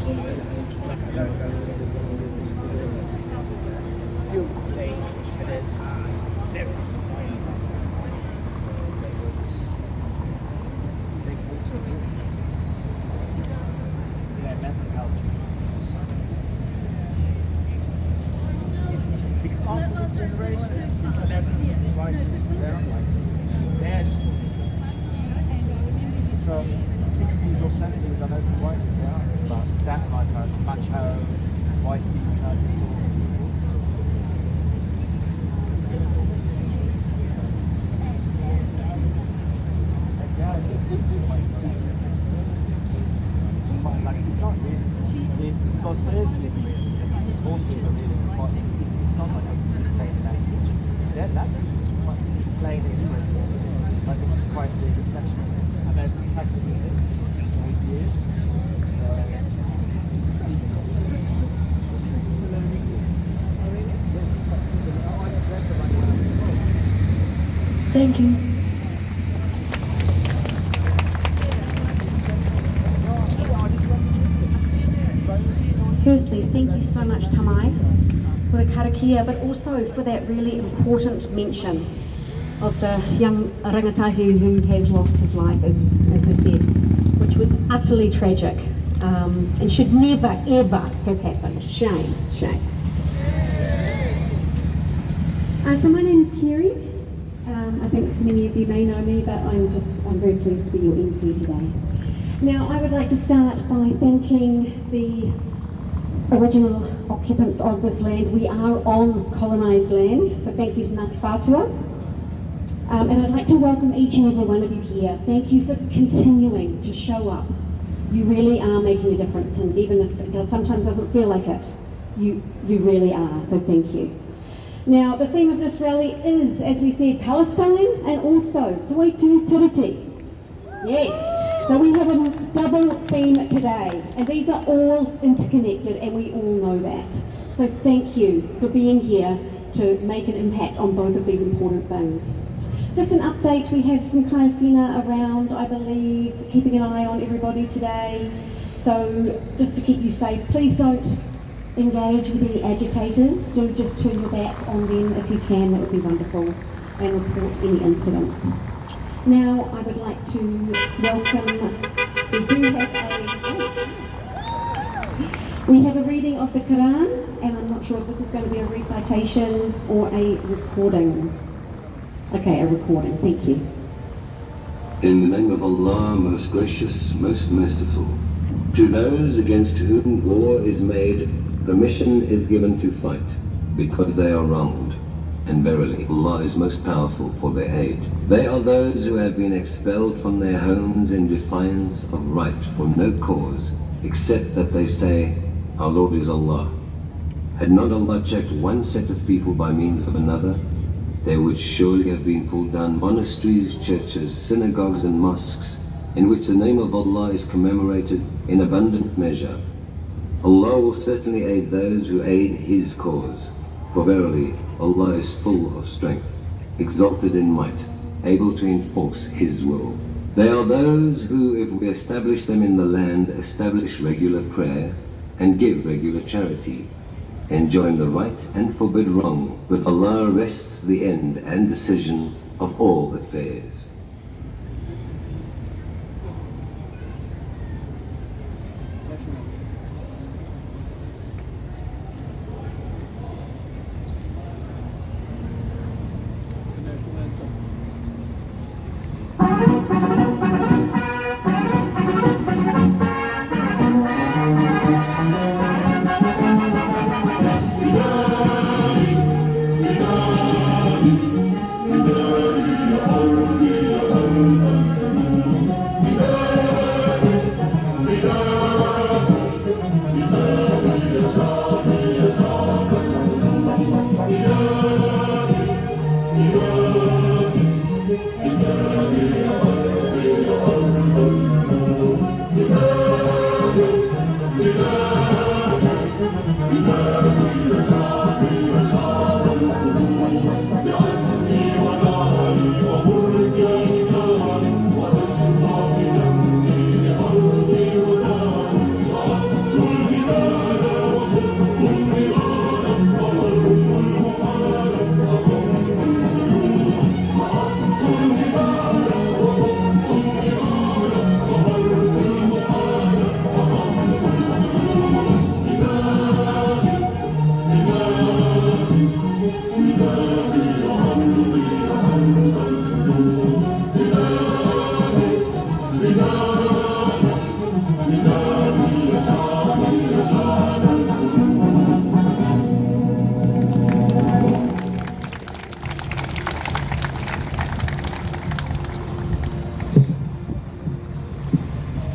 Still playing very mental health. Because after this generation, they're just from 60s or 70s, I don't know why they are, but that's like a macho, white beater, disorder. Like, it's not really, because seriously, it's really, it's not like a plain message. That is quite plain in like it's quite the reflection. And then we have to do it all these years. Thank you. Firstly, thank you so much, Tamai, for the karakia, but also for that really important mention of the young rangatahi who has lost his life, as I said, which was utterly tragic and should never, ever have happened. Shame, shame. So my name is Kerry. I think many of you may know me, but I'm very pleased to be your MC today. Now, I would like to start by thanking the original occupants of this land. We are on colonised land, so thank you to Ngāti Whātua. And I'd like to welcome each and every one of you here. Thank you for continuing to show up. You really are making a difference, and even if it sometimes doesn't feel like it, you really are, so thank you. Now, the theme of this rally is, as we said, Palestine and also Toi Tu Tiriti. Yes, so we have a double theme today, and these are all interconnected, and we all know that. So thank you for being here to make an impact on both of these important things. Just an update, we have some kind of whina around, I believe, keeping an eye on everybody today. So just to keep you safe, please don't engage with any agitators. Do just turn your back on them if you can, that would be wonderful, and report any incidents. Now I would like to welcome, we have a reading of the Quran, and I'm not sure if this is going to be a recitation or a recording. Okay, a recording, thank you. In the name of Allah, most gracious, most merciful. To those against whom war is made, permission is given to fight, because they are wronged. And verily, Allah is most powerful for their aid. They are those who have been expelled from their homes in defiance of right for no cause, except that they say, our Lord is Allah. Had not Allah checked one set of people by means of another, there would surely have been pulled down monasteries, churches, synagogues and mosques, in which the name of Allah is commemorated in abundant measure. Allah will certainly aid those who aid His cause, for verily Allah is full of strength, exalted in might, able to enforce His will. They are those who, if we establish them in the land, establish regular prayer and give regular charity, enjoin the right and forbid wrong. With Allah rests the end and decision of all affairs. Oh,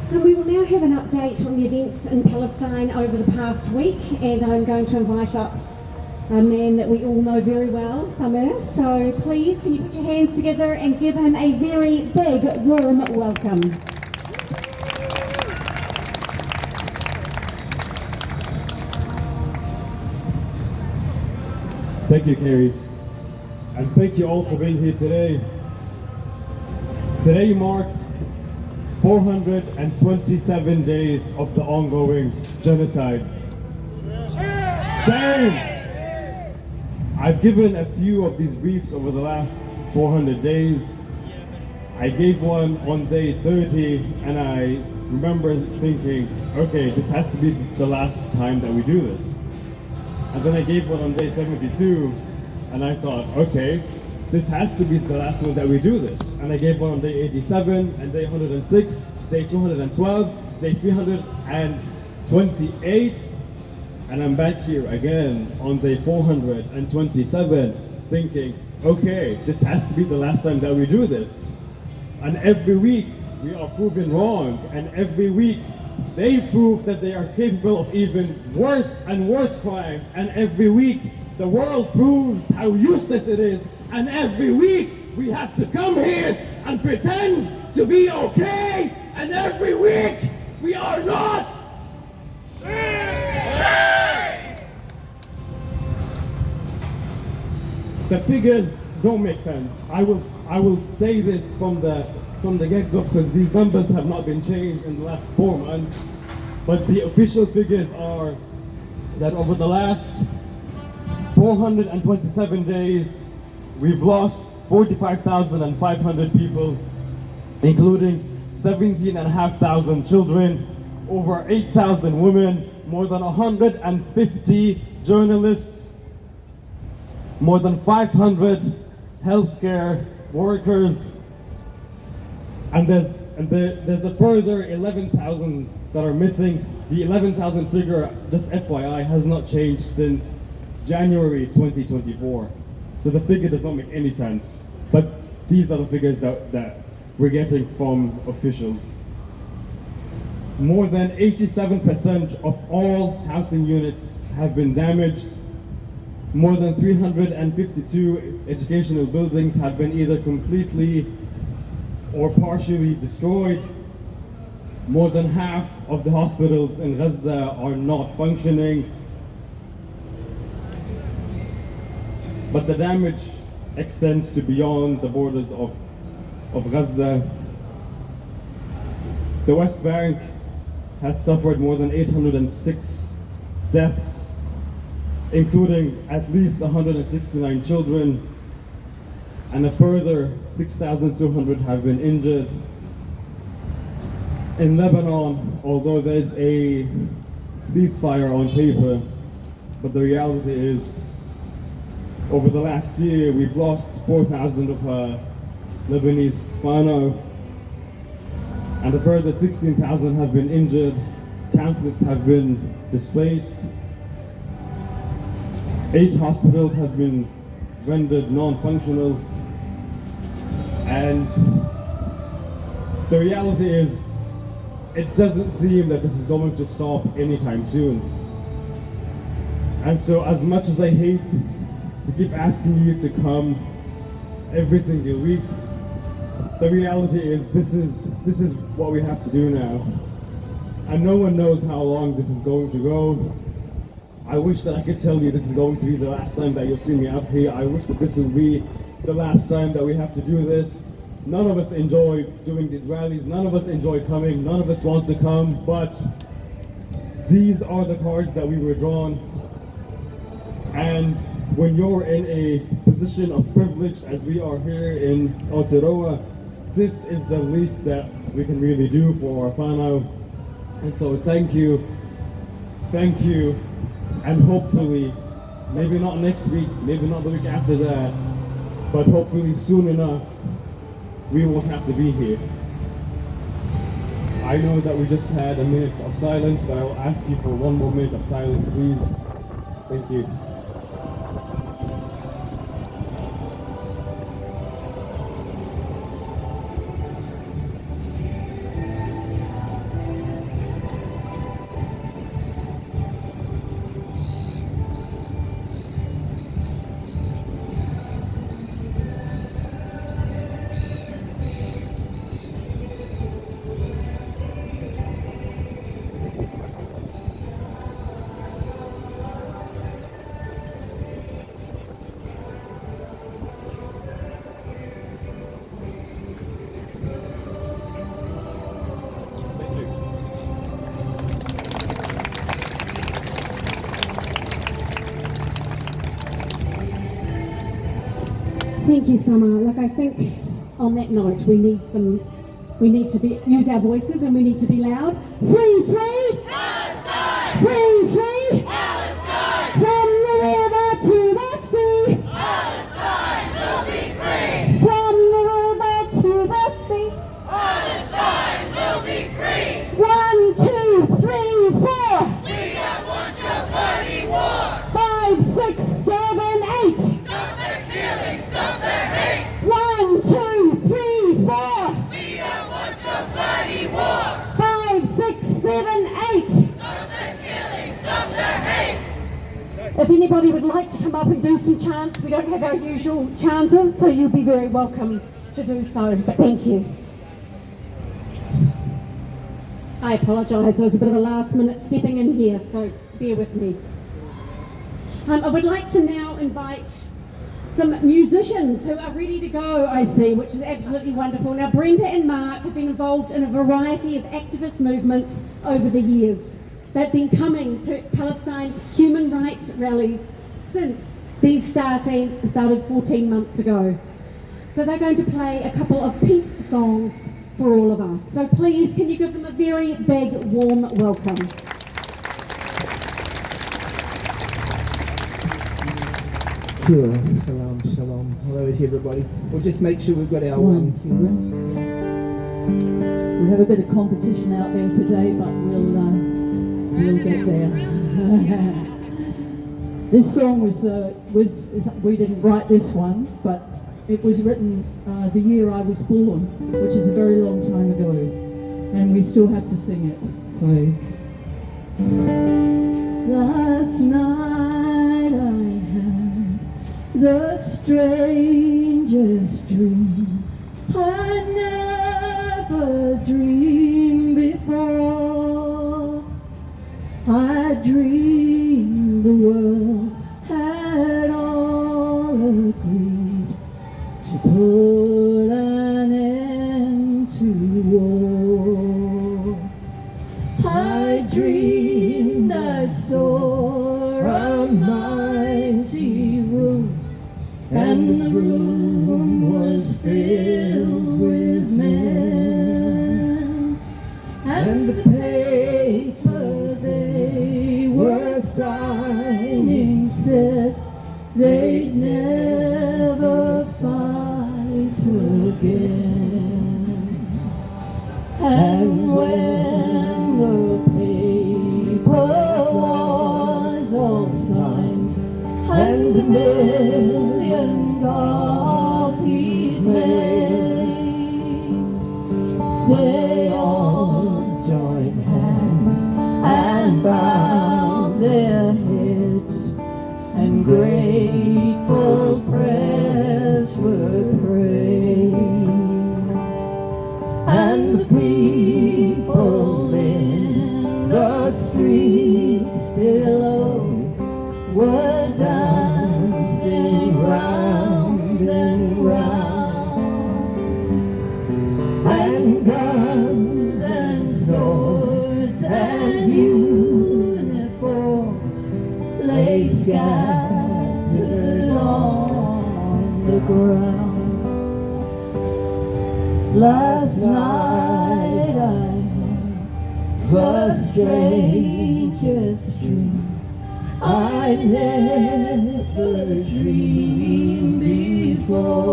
And we will now have an update on the events in Palestine over the past week, and I'm going to invite up a man that we all know very well, Summer. So please, can you put your hands together and give him a very big, warm welcome. Thank you, Kerry. And thank you all for being here today. Today marks 427 days of the ongoing genocide. Shame! I've given a few of these briefs over the last 400 days. I gave one on day 30, and I remember thinking, okay, this has to be the last time that we do this. And then I gave one on day 72, and I thought, okay, this has to be the last one that we do this. And I gave one on day 87, and day 106, day 212, day 328, and I'm back here again on day 427, thinking, okay, this has to be the last time that we do this. And every week, we are proven wrong, and every week, they prove that they are capable of even worse and worse crimes, and every week the world proves how useless it is, and every week we have to come here and pretend to be okay, and every week we are not. The figures don't make sense. I will say this from the get-go, because these numbers have not been changed in the last 4 months, but the official figures are that over the last 427 days, we've lost 45,500 people, including 17,500 children, over 8,000 women, more than 150 journalists, more than 500 healthcare workers, and there's a further 11,000 that are missing. The 11,000 figure, just FYI, has not changed since January 2024. So the figure does not make any sense. But these are the figures that we're getting from officials. More than 87% of all housing units have been damaged. More than 352 educational buildings have been either completely or partially destroyed. More than half of the hospitals in Gaza are not functioning. But the damage extends to beyond the borders of Gaza. The West Bank has suffered more than 806 deaths, including at least 169 children, and a further 6,200 have been injured. In Lebanon, although there's a ceasefire on paper, but the reality is, over the last year, we've lost 4,000 of Lebanese whānau, and a further 16,000 have been injured. Countless have been displaced. 8 hospitals have been rendered non-functional, and the reality is, it doesn't seem that this is going to stop anytime soon. And so, as much as I hate to keep asking you to come every single week, the reality is this is what we have to do now. And no one knows how long this is going to go. I wish that I could tell you this is going to be the last time that you'll see me up here. I wish that this will be the last time that we have to do this. None of us enjoy doing these rallies. None of us enjoy coming. None of us want to come. But these are the cards that we were drawn. And when you're in a position of privilege, as we are here in Aotearoa, this is the least that we can really do for our whānau. And so thank you, and hopefully, maybe not next week, maybe not the week after that, but hopefully soon enough, we won't have to be here. I know that we just had a minute of silence, but I will ask you for one more minute of silence, please. Thank you. Thank you, Summer. Look, I think on that note, we need to use our voices and we need to be loud. Free, free! Palestine! Free, free! Palestine! From the river to the sea! Palestine will be free! From the river to the sea! Palestine will be free! 1, 2, 3, 4! We don't want your bloody war! 5, 6, 7, 8! Stop their killing! Stop their hate! 1, 2, 3, 4! We don't want your bloody war! 5, 6, 7, 8! Stop their killing! Stop their hate! If anybody would like to come up and do some chants, we don't have our usual chanters, so you'll be very welcome to do so, but thank you. I apologise, there was a bit of a last minute stepping in here, so bear with me. I would like to now invite some musicians who are ready to go, I see, which is absolutely wonderful. Now, Brenda and Mark have been involved in a variety of activist movements over the years. They've been coming to Palestine human rights rallies since these started 14 months ago. So they're going to play a couple of peace songs for all of us. So please, can you give them a very big, warm welcome? Sure. Shalom, shalom. Hello to everybody. We'll just make sure we've got our We have a bit of competition out there today, but we'll get there. This song we didn't write this one, but it was written the year I was born, which is a very long time ago, and we still have to sing it. So, last night I had the strangest dream. I never dreamed before. I dreamed the world had all agreed to put an end to war. I dreamed I saw a mighty room, and the room was filled with men, and the paper they were signing said they'd never fight again. And when the paper was all signed, and a million copies made, they all joined hands and bowed their heads, and grateful prayers were prayed. And the people in the streets below were dancing round and round, and guns and swords and uniforms lay scattered on the ground. Last night I had the strangest dream. I never dreamed before.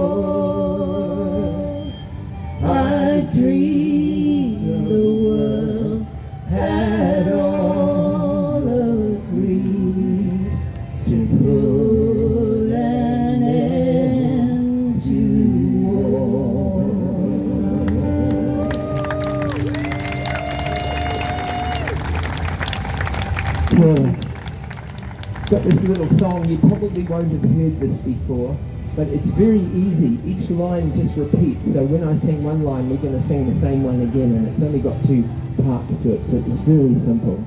I dreamed the world had all agreed to put an end to war. Got this little song, you probably won't have heard this before, but it's very easy. Each line just repeats, so when I sing one line, we're going to sing the same one again, and it's only got 2 parts to it, so it's very simple.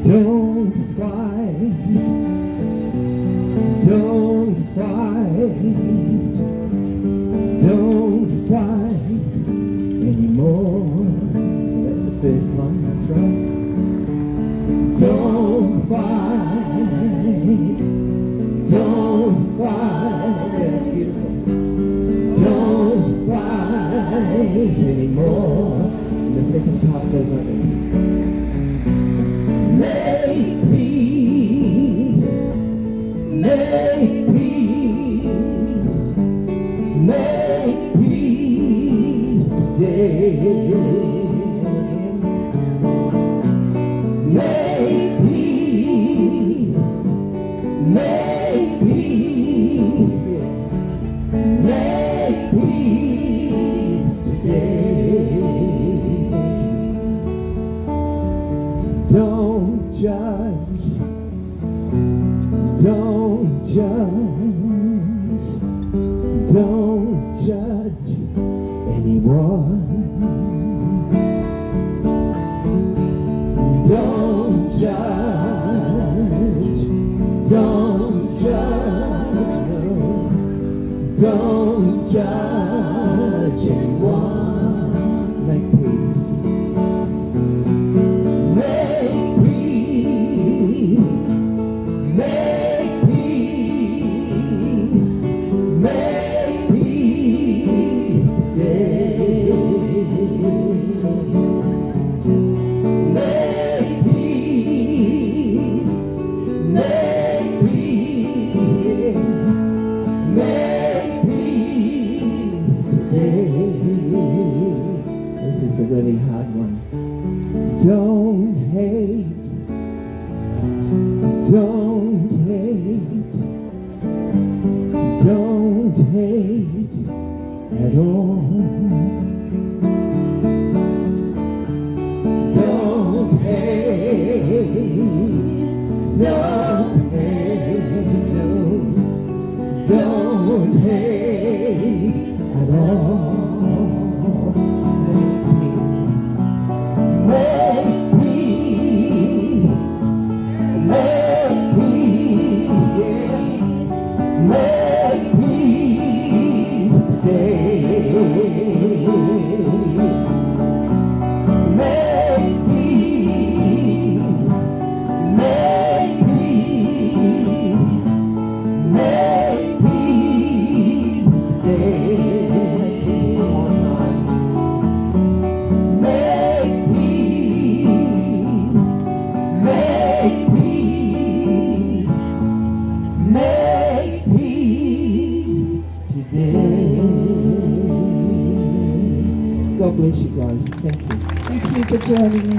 Don't fight, don't fight. first line, that's right. Don't fight, that's beautiful. Don't fight anymore. And the second part goes like this. Make peace, make peace, make peace today. Make peace, make peace, make peace today. Don't judge, don't judge, don't judge anyone. Don't judge, don't judge, no. Don't judge anyone. Make peace. Make peace. Make peace. Make peace today. Make peace. Make peace. Make peace today. This is the really hard one. Don't hate. Don't hate. Don't hate at all. Don't hate. Don't hate. No. Don't hate at all. Make peace. Make peace. Yes. Make peace today. Make peace. Make peace. Make peace today. One more time. Make peace. Make peace. Make peace today. God bless you guys. Thank you. Thank you for joining me.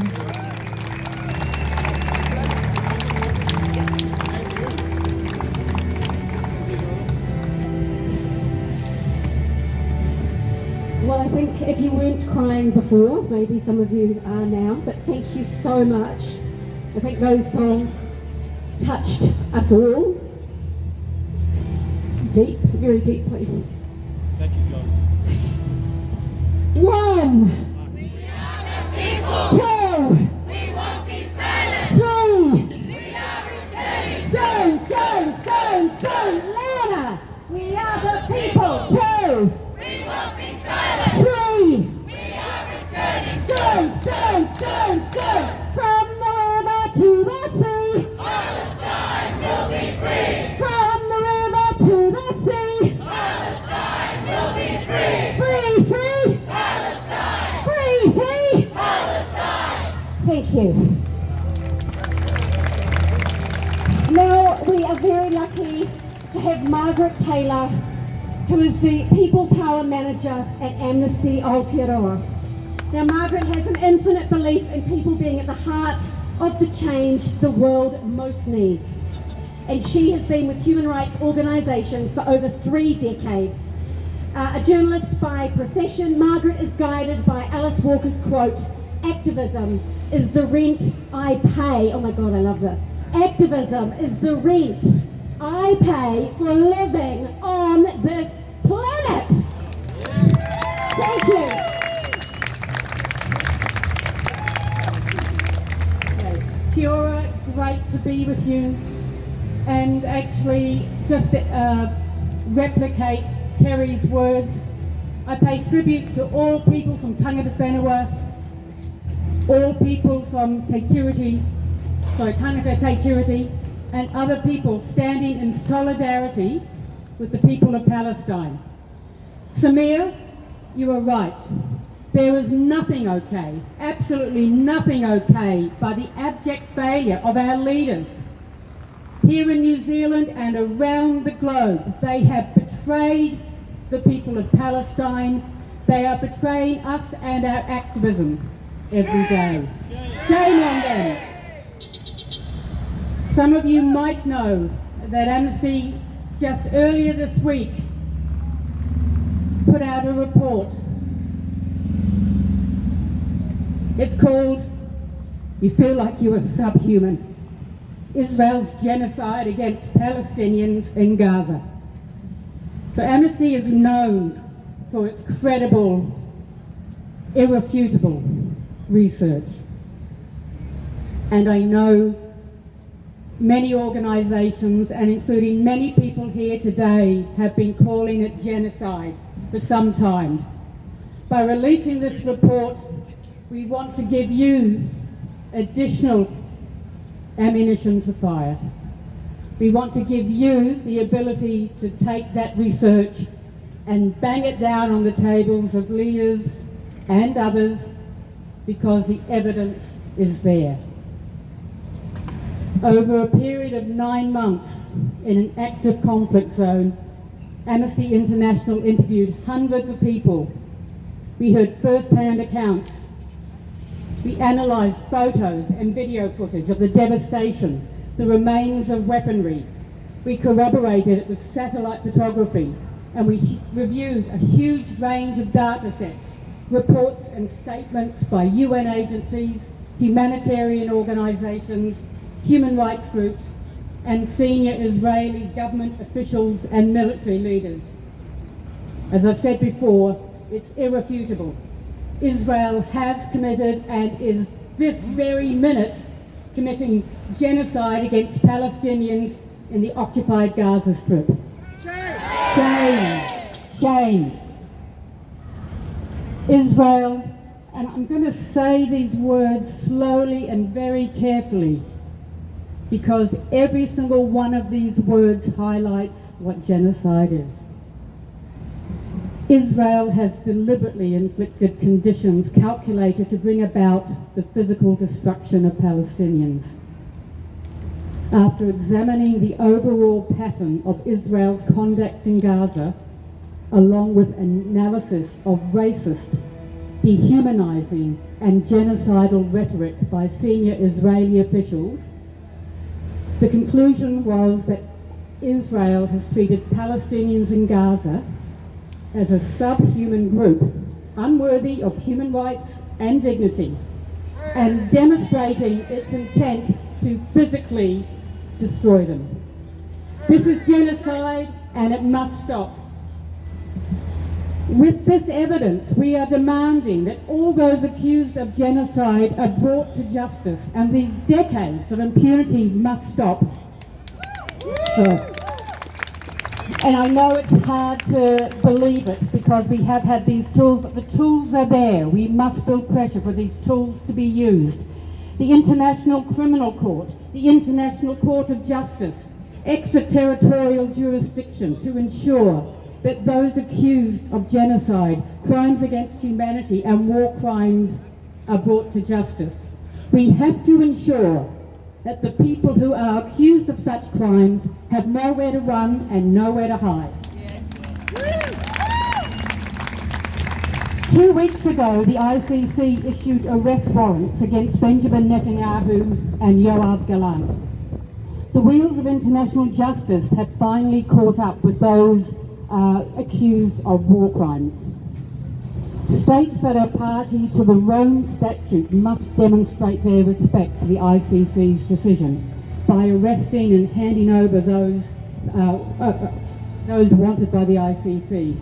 Well, I think if you weren't crying before, maybe some of you are now, but thank you so much. I think those songs touched us all deep, very deeply. Thank you, guys. One, We are the people. two, We won't be silent. three, We are returning. soon, louder. We are the people. Two, We won't be silent. three, We are returning. soon. From the river to the sea, Palestine will be free. from the river to the sea, Palestine will be free. free, Palestine. free. Palestine. Thank you. Now we are very lucky to have Margaret Taylor, who is the People Power Manager at Amnesty Aotearoa. Now Margaret has an infinite belief in people being at the heart of the change the world most needs. And she has been with human rights organisations for over 3 decades. A journalist by profession, Margaret is guided by Alice Walker's quote, "Activism is the rent I pay." Oh my God, I love this. Activism is the rent I pay for living on this planet. Thank you. Okay. Kia ora, great to be with you and actually just replicate Kerry's words. I pay tribute to all people from Tangata Whenua all people from Tanaka Tetiriti, and other people standing in solidarity with the people of Palestine. Samir, you are right. There is nothing okay, absolutely nothing okay, by the abject failure of our leaders. Here in New Zealand and around the globe, they have betrayed the people of Palestine. They are betraying us and our activism every day. Shame on them. Some of you might know that Amnesty just earlier this week put out a report. It's called "You Feel Like You Are Subhuman: Israel's Genocide Against Palestinians in Gaza." So Amnesty is known for its credible, irrefutable research. And I know many organisations, and including many people here today, have been calling it genocide for some time. By releasing this report, we want to give you additional ammunition to fire. We want to give you the ability to take that research and bang it down on the tables of leaders and others, because the evidence is there. Over a period of 9 months in an active conflict zone, Amnesty International interviewed hundreds of people. We heard first-hand accounts. We analysed photos and video footage of the devastation, the remains of weaponry. We corroborated it with satellite photography, and we reviewed a huge range of data sets, reports and statements by UN agencies, humanitarian organisations, human rights groups, and senior Israeli government officials and military leaders. As I've said before, it's irrefutable. Israel has committed and is this very minute committing genocide against Palestinians in the occupied Gaza Strip. Shame! Shame! Israel, and I'm going to say these words slowly and very carefully, because every single one of these words highlights what genocide is. Israel has deliberately inflicted conditions calculated to bring about the physical destruction of Palestinians. After examining the overall pattern of Israel's conduct in Gaza, along with analysis of racist, dehumanizing and genocidal rhetoric by senior Israeli officials, the conclusion was that Israel has treated Palestinians in Gaza as a subhuman group, unworthy of human rights and dignity, and demonstrating its intent to physically destroy them. This is genocide, and it must stop. With this evidence, we are demanding that all those accused of genocide are brought to justice, and these decades of impunity must stop. And I know it's hard to believe it because we have had these tools, but the tools are there. We must build pressure for these tools to be used. The International Criminal Court, the International Court of Justice, extraterritorial jurisdiction to ensure that those accused of genocide, crimes against humanity and war crimes are brought to justice. We have to ensure that the people who are accused of such crimes have nowhere to run and nowhere to hide. Yes. 2 weeks ago, the ICC issued arrest warrants against Benjamin Netanyahu and Yoav Gallant. The wheels of international justice have finally caught up with those accused of war crimes. States that are party to the Rome Statute must demonstrate their respect for the ICC's decision by arresting and handing over those wanted by the ICC.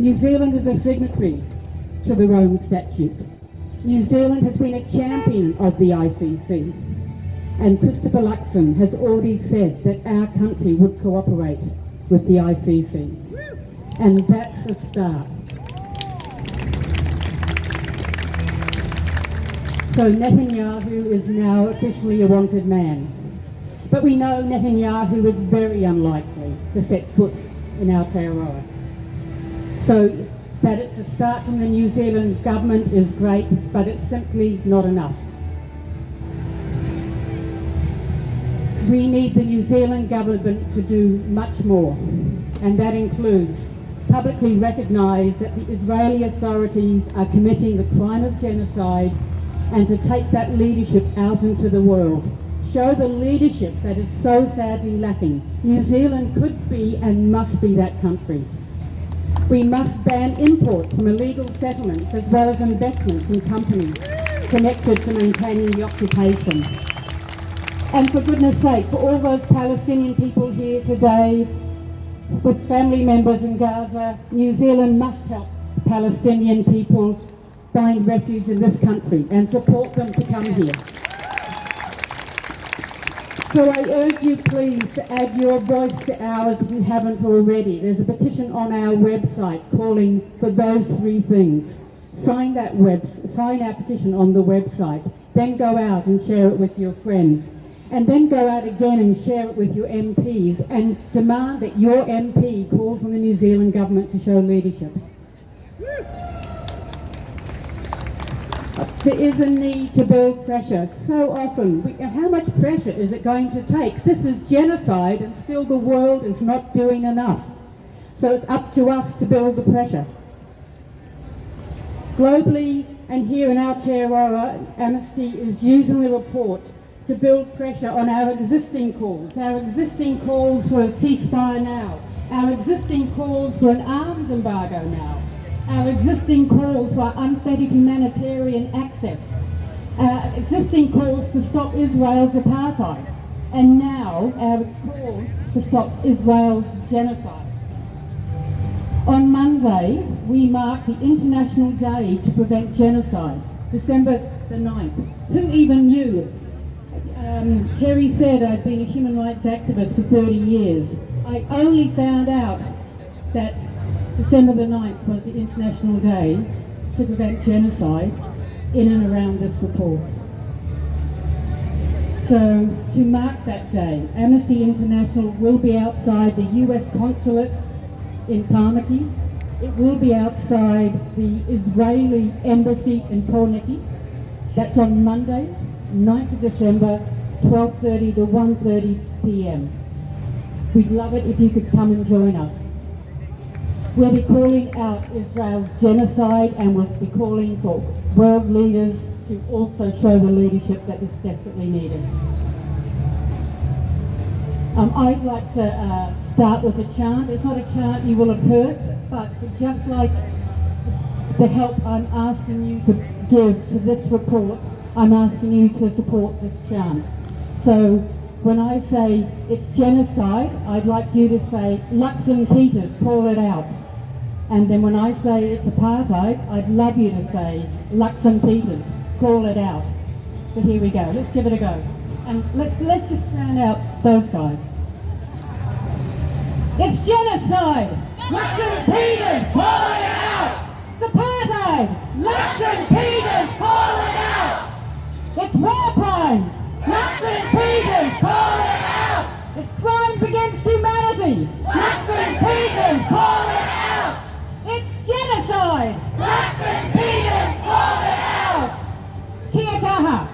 New Zealand is a signatory to the Rome Statute. New Zealand has been a champion of the ICC, and Christopher Luxon has already said that our country would cooperate with the ICC, and that's a start. So Netanyahu is now officially a wanted man. But we know Netanyahu is very unlikely to set foot in Aotearoa. So that it's a start from the New Zealand government is great, but it's simply not enough. We need the New Zealand government to do much more, and that includes publicly recognise that the Israeli authorities are committing the crime of genocide and to take that leadership out into the world. Show the leadership that is so sadly lacking. New Zealand could be and must be that country. We must ban imports from illegal settlements as well as investments in companies connected to maintaining the occupation. And for goodness sake, for all those Palestinian people here today with family members in Gaza, New Zealand must help Palestinian people find refuge in this country and support them to come here. So I urge you please to add your voice to ours if you haven't already. There's a petition on our website calling for those three things. Sign our petition on the website, then go out and share it with your friends. And then go out again and share it with your MPs and demand that your MP calls on the New Zealand government to show leadership. There is a need to build pressure. So often, how much pressure is it going to take? This is genocide and still the world is not doing enough. So it's up to us to build the pressure. Globally and here in Aotearoa, Amnesty is using the report to build pressure on our existing calls for a ceasefire now, our existing calls for an arms embargo now, our existing calls for unfettered humanitarian access, our existing calls to stop Israel's apartheid, and now our calls to stop Israel's genocide. On Monday, we mark the International Day to Prevent Genocide, December the 9th. Who even knew? Kerry said I'd been a human rights activist for 30 years. I only found out that December the 9th was the International Day to Prevent Genocide in and around this report. So, to mark that day, Amnesty International will be outside the US consulate in Tāmaki. It will be outside the Israeli embassy in Tauniki. That's on Monday, 9th of December, 12:30 to 1:30 p.m. We'd love it if you could come and join us. We'll be calling out Israel's genocide and we'll be calling for world leaders to also show the leadership that is desperately needed. I'd like to start with a chant. It's not a chant you will have heard, but just like the help I'm asking you to give to this report, I'm asking you to support this chant. So when I say it's genocide, I'd like you to say, Luxon Peters, call it out. And then when I say it's apartheid, I'd love you to say, Luxon Peters, call it out. So here we go, let's give it a go. And let's just drown out those guys. It's genocide! Luxon Peters, call it out! It's apartheid! Luxon Peters, call it out! It's war crimes! Luxon Peters, call it out! It's crimes against humanity! Luxon Peters, call it out! It's genocide! Luxon Peters, call it out! Kia kaha!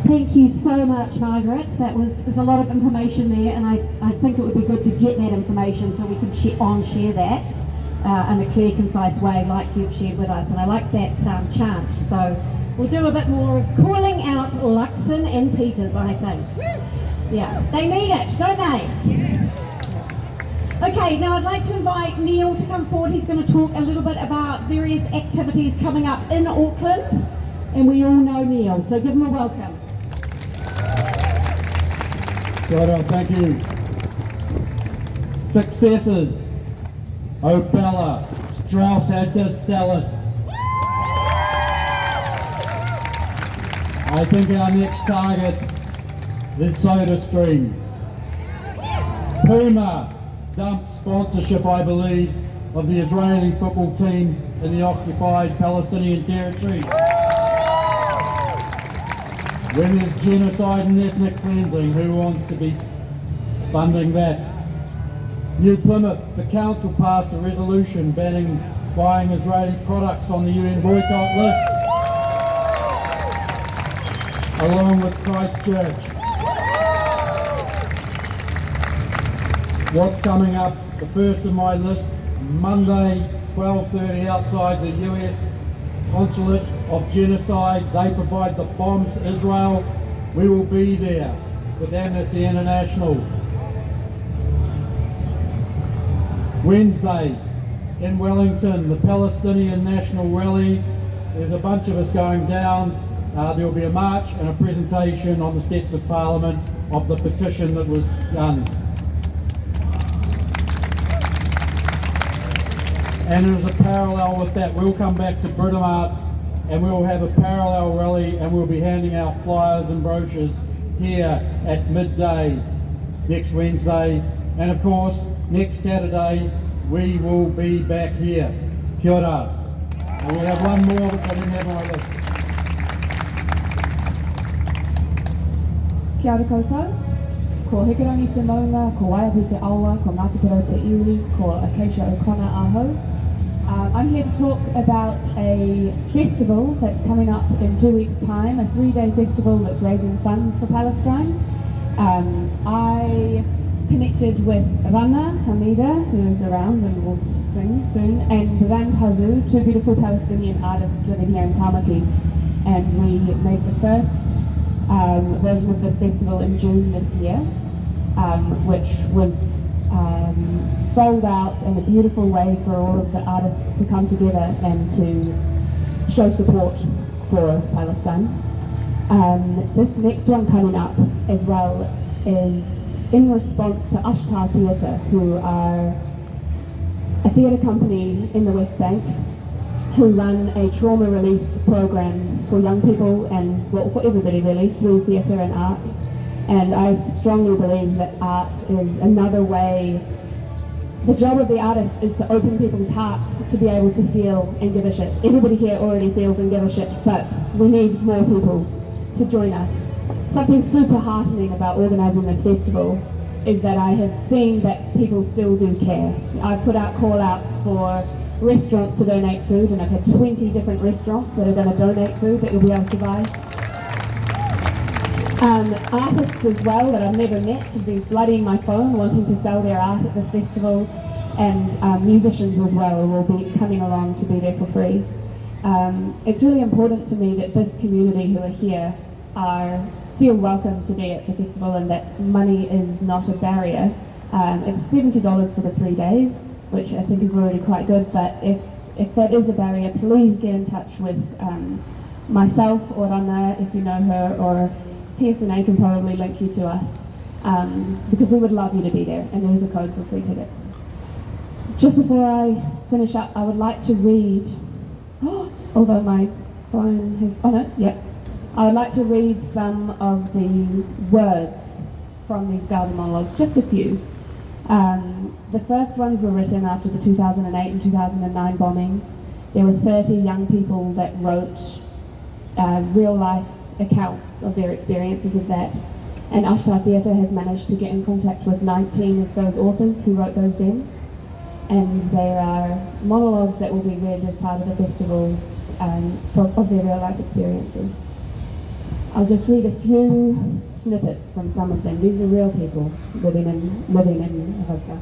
Thank you so much, Margaret. There's a lot of information there, and I think it would be good to get that information so we can share that in a clear, concise way like you've shared with us. And I like that chant. So we'll do a bit more of calling out Luxon and Peters, I think. Yeah, they need it, don't they? Yes. Okay, now I'd like to invite Neil to come forward. He's going to talk a little bit about various activities coming up in Auckland. And we all know Neil, so give him a welcome. Right on, thank you. Successes. Opella, Strauss had to sell it. I think our next target is SodaStream. Puma, dumped sponsorship, I believe, of the Israeli football teams in the occupied Palestinian territory. When there's genocide and ethnic cleansing, who wants to be funding that? New Plymouth, the council passed a resolution banning buying Israeli products on the UN boycott list, along with Christchurch. What's coming up? The first of my list, Monday, 12:30 outside the US Consulate of Genocide. They provide the bombs to Israel. We will be there with Amnesty International. Wednesday, in Wellington, the Palestinian National Rally. There's a bunch of us going down. There will be a march and a presentation on the steps of Parliament of the petition that was done. And as a parallel with that, we'll come back to Britomart and we'll have a parallel rally and we'll be handing out flyers and brochures here at midday next Wednesday. And of course, next Saturday, we will be back here. Kia ora. And we have one more which I didn't have on my list. Kia ora koutou. Ko Hikarangi te Maunga, ko Waiapi te Aua, ko Ngāti Karo te Iuri, ko Acacia O'Connor aho. I'm here to talk about a festival that's coming up in 2 weeks' time, a 3-day festival that's raising funds for Palestine. I connected with Rana Hamida, who is around and will sing soon, and Ran Hazu, two beautiful Palestinian artists living here in Tamaki. And we made the first version of this festival in June this year, which was sold out in a beautiful way for all of the artists to come together and to show support for Palestine. This next one coming up as well is in response to Ashtar Theatre, who are a theatre company in the West Bank who run a trauma release program for young people and, well, for everybody really, through theatre and art. And I strongly believe that art is another way. The job of the artist is to open people's hearts to be able to feel and give a shit. Everybody here already feels and give a shit, but we need more people to join us. Something super heartening about organising this festival is that I have seen that people still do care. I've put out call-outs for restaurants to donate food, and I've had 20 different restaurants that are going to donate food that you'll be able to buy. Artists as well that I've never met have been flooding my phone wanting to sell their art at this festival, and musicians as well will be coming along to be there for free. It's really important to me that this community who are here feel welcome to be at the festival and that money is not a barrier. It's $70 for the 3 days, which I think is already quite good, but if that is a barrier, please get in touch with myself or Rana if you know her, or PSNA can probably link you to us, because we would love you to be there, and there is a code for free tickets. Just before I finish up, I would like to read, although my phone has, I would like to read some of the words from these garden monologues, just a few. The first ones were written after the 2008 and 2009 bombings. There were 30 young people that wrote real life accounts of their experiences of that, and Ashtar Theatre has managed to get in contact with 19 of those authors who wrote those then, and there are monologues that will be read as part of the festival of their real life experiences. I'll just read a few snippets from some of them. These are real people living in Hosa.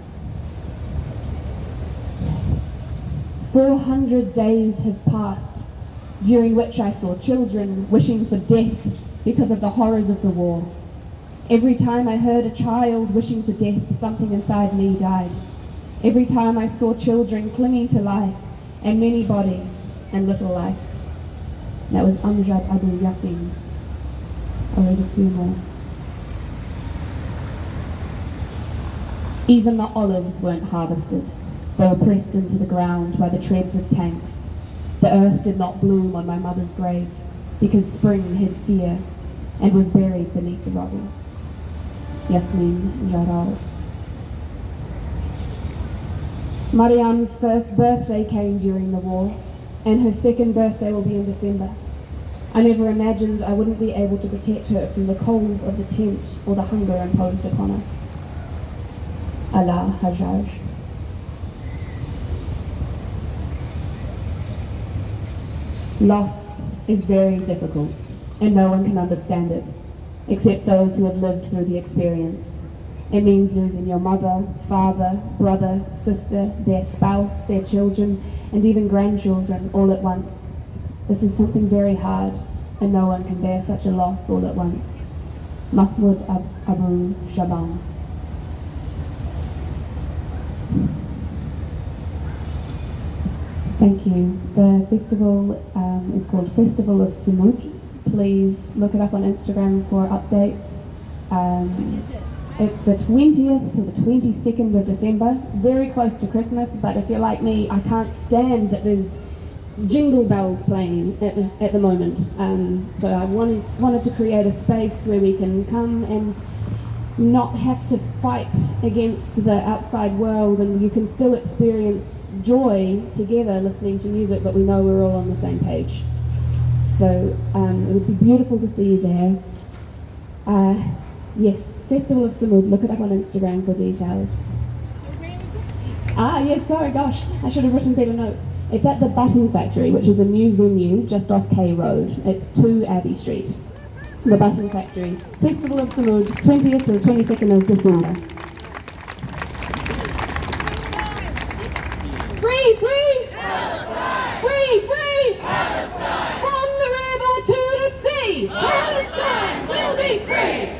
400 days have passed, during which I saw children wishing for death because of the horrors of the war. Every time I heard a child wishing for death, something inside me died. Every time I saw children clinging to life, and many bodies and little life. That was Amjad Abu Yassin. I'll read a few more. Even the olives weren't harvested. They were pressed into the ground by the treads of tanks. The earth did not bloom on my mother's grave, because spring hid fear and was buried beneath the rubble. Yasmin Jaral. Mariam's first birthday came during the war, and her second birthday will be in December. I never imagined I wouldn't be able to protect her from the coals of the tent or the hunger imposed upon us. Allah Hajjaj. Loss is very difficult, and no one can understand it, except those who have lived through the experience. It means losing your mother, father, brother, sister, their spouse, their children, and even grandchildren all at once. This is something very hard, and no one can bear such a loss all at once. Mahmoud Abu Shaban. Thank you. The festival is called Festival of Sumud. Please look it up on Instagram for updates. It's the 20th to the 22nd of December, very close to Christmas, but if you're like me, I can't stand that there's jingle bells playing at the moment. So I wanted to create a space where we can come and not have to fight against the outside world, and you can still experience joy together listening to music, but we know we're all on the same page. So it would be beautiful to see you there. Yes, Festival of Sumud, look it up on Instagram for details. Yes, sorry, gosh, I should have written better notes. It's at the Button Factory, which is a new venue just off K Road. It's 2 Abbey Street. The Button Factory. Festival of Sumud, 20th to 22nd of December. Free, free! Palestine! Free, free! Palestine! From the river to the sea! Palestine will be free!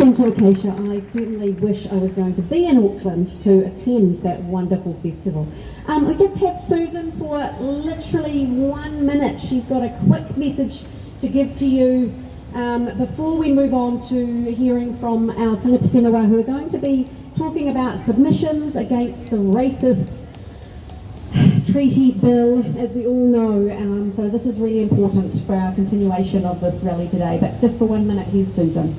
Thank you, Acacia. I certainly wish I was going to be in Auckland to attend that wonderful festival. We just have Susan for literally 1 minute. She's got a quick message to give to you before we move on to hearing from our tangata whenua, who are going to be talking about submissions against the racist treaty bill, as we all know. So this is really important for our continuation of this rally today. But just for 1 minute, here's Susan.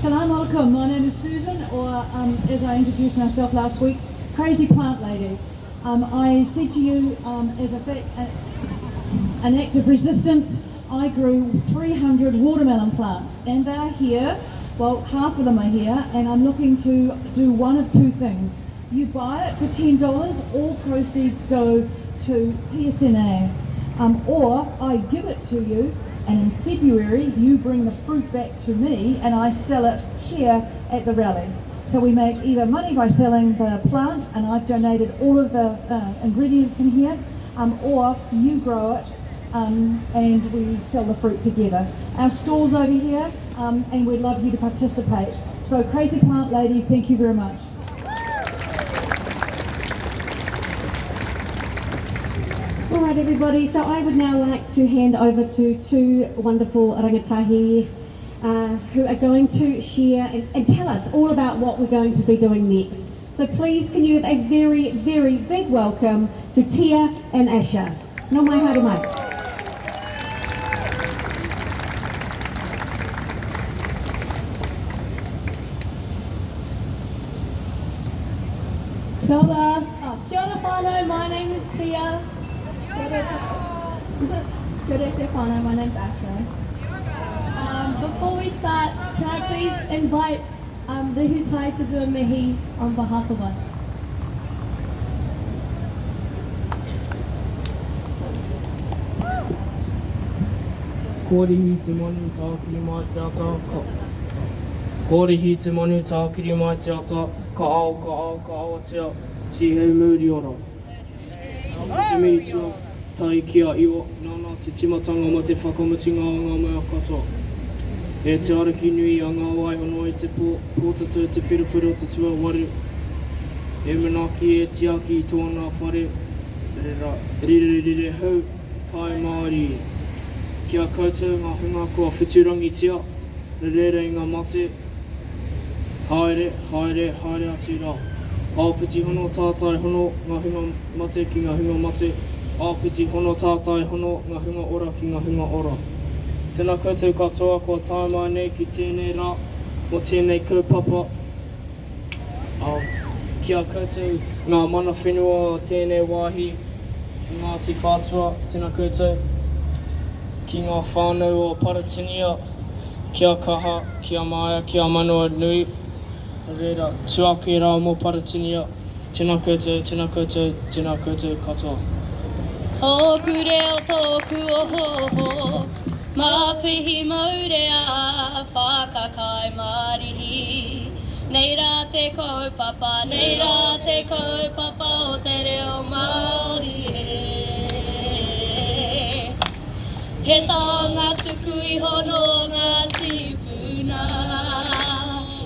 Salam alaikum, my name is Susan, or as I introduced myself last week, Crazy Plant Lady. I said to you, as an act of resistance, I grew 300 watermelon plants, and they're here, well, half of them are here, and I'm looking to do one of two things. You buy it for $10, all proceeds go to PSNA, or I give it to you, and in February you bring the fruit back to me and I sell it here at the rally. So we make either money by selling the plant, and I've donated all of the ingredients in here, or you grow it and we sell the fruit together. Our stall's over here, and we'd love you to participate. So Crazy Plant Lady, thank you very much. All right, everybody, so I would now like to hand over to 2 wonderful rangatahi who are going to share and tell us all about what we're going to be doing next. So please, can you give a very, very big welcome to Tia and Asha. No mai haere mai. Kia ora. Kia ora whānau, my name is Tia. Kia ora te whānau, my name's Asha. Before we start, can I please invite the Hutai to do a mihi on behalf of us? Kōrihi te manu tākiri mai te ata, kōrihi te manu tākiri mai te ata, ka ao tia, si hei muri ora. Te mitua, tai kia iwa, nana te timatanga ma te whakamutinga o ngā mea katoa. E te araki nui a ngā waihono i te pōtatu te whiruwhiru o te tua wari. E manaki e tiaki i tōna whare, rire hau, pai Māori. Kia koutou ngā hunga kua whiturangi tia, rere ngā mate, haere atu rā. Āpiti hono tātai hono, ngā hunga mate ki ngā hunga mate, āpiti hono tātai hono, ngā hunga ora ki ngā hunga ora. Tēnā koutou katoa, kua tāmai nei ki tēnei rā, mo tēnei kaupapa. Kia koutou ngā mana whenua o tēnei wāhi, Ngāti Whātua, tēnā koutou. Ki ngā whānau o Paratinia, kia kaha, kia maia, kia manua nui. Reira, tuake rā mō Paratinia, tēnā koutou, tēnā koutou, tēnā koutou katoa. Tōku reo tōku ohoho, māpihi maure a whakakai marihi. Nei rā te kaupapa, nei rā te kaupapa o te reo Māori e. He taonga tuku iho no ngā tipuna.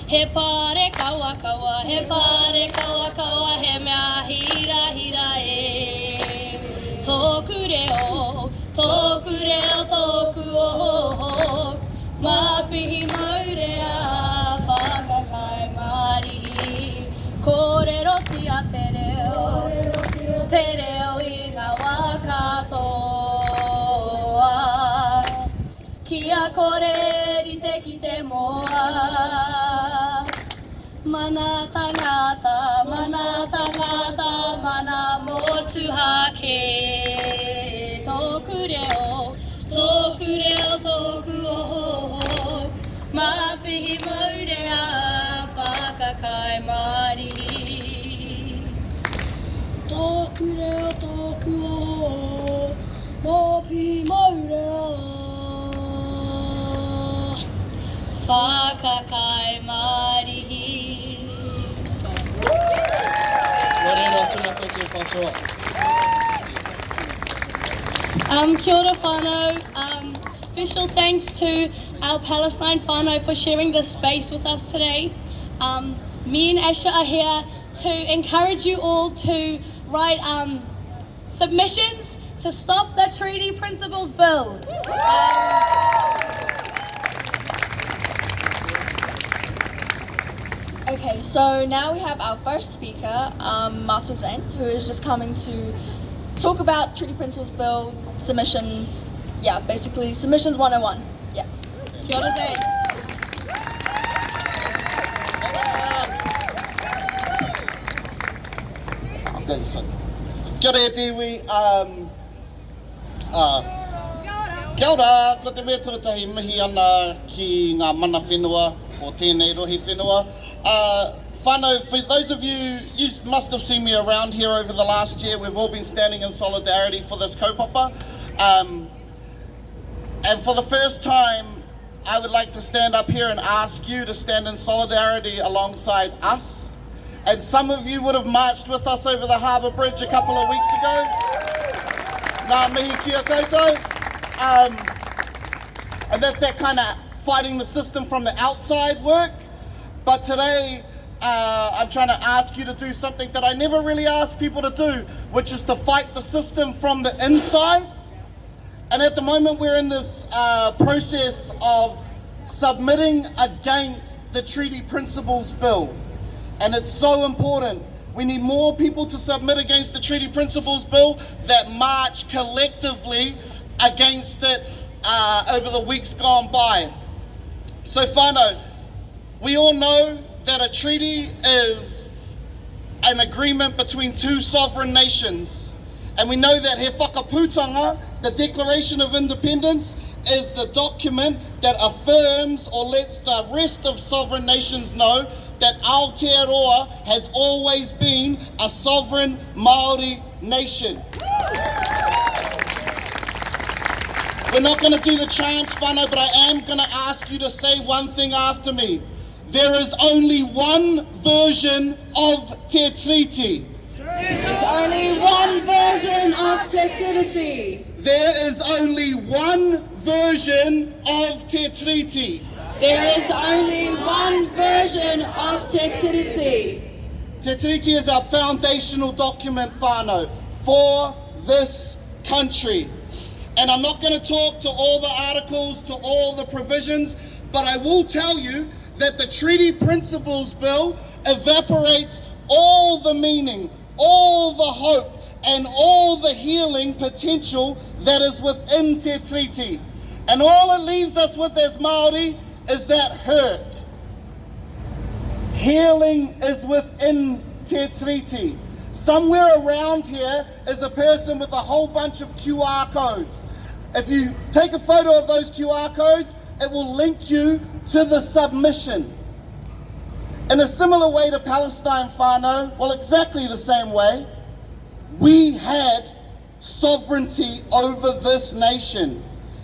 He pare kawa kawa, he pare kawa kawa, he mea hira hira e. Tōku reo, tōku ohoho, māpihi maure a whakakai marihi. Kōrero tia te reo i ngā wā katoa. Kia kōreri te ki te moa. Mana tangata, mana motu hake. Tōku reo, tōku ohoho, māpihi maure a whakakai marihi. Tōku reo, tōku ohoho, māpihi maure a whakakai marihi. Morena, tēnā koutou katoa. Kia ora whānau. Special thanks to our Palestine whānau for sharing this space with us today. Me and Asha are here to encourage you all to write submissions to stop the Treaty Principles Bill. Okay, so now we have our first speaker, Mato Zen, who is just coming to talk about Treaty Principles Bill submissions. Yeah, basically submissions 101. Yeah. Kia ora Zen. Okay, so kia ora e tiwi. Kia ora, ko te mea tuatahi mihi ana ki ngā mana whenua o tēnei rohi whenua. Whānau, for those of you must have seen me around here over the last year. We've all been standing in solidarity for this kaupapa. And for the first time, I would like to stand up here and ask you to stand in solidarity alongside us. And some of you would have marched with us over the Harbour Bridge a couple of weeks ago. Ngā mihi kia koutou. And that's that kind of fighting the system from the outside work. But today, I'm trying to ask you to do something that I never really ask people to do, which is to fight the system from the inside. And at the moment, we're in this process of submitting against the Treaty Principles Bill. And it's so important. We need more people to submit against the Treaty Principles Bill that march collectively against it over the weeks gone by. So whānau, we all know that a treaty is an agreement between two sovereign nations. And we know that he whakapūtanga, the Declaration of Independence, is the document that affirms or lets the rest of sovereign nations know that Aotearoa has always been a sovereign Māori nation. We're not going to do the chants, whānau, but I am going to ask you to say one thing after me. There is only one version of Te Treaty. There's only one version of Te Treaty. There is only one version of Te Treaty. There is only one version of Te Treaty. Te Treaty is our foundational document, whānau, for this country. And I'm not going to talk to all the articles, to all the provisions, but I will tell you that the Treaty Principles Bill evaporates all the meaning, all the hope, and all the healing potential that is within Te Treaty. And all it leaves us with as Māori is that hurt. Healing is within Te Tiriti. Somewhere around here is a person with a whole bunch of QR codes. If you take a photo of those QR codes, it will link you to the submission. In a similar way to Palestine whānau, well, exactly the same way, we had sovereignty over this nation.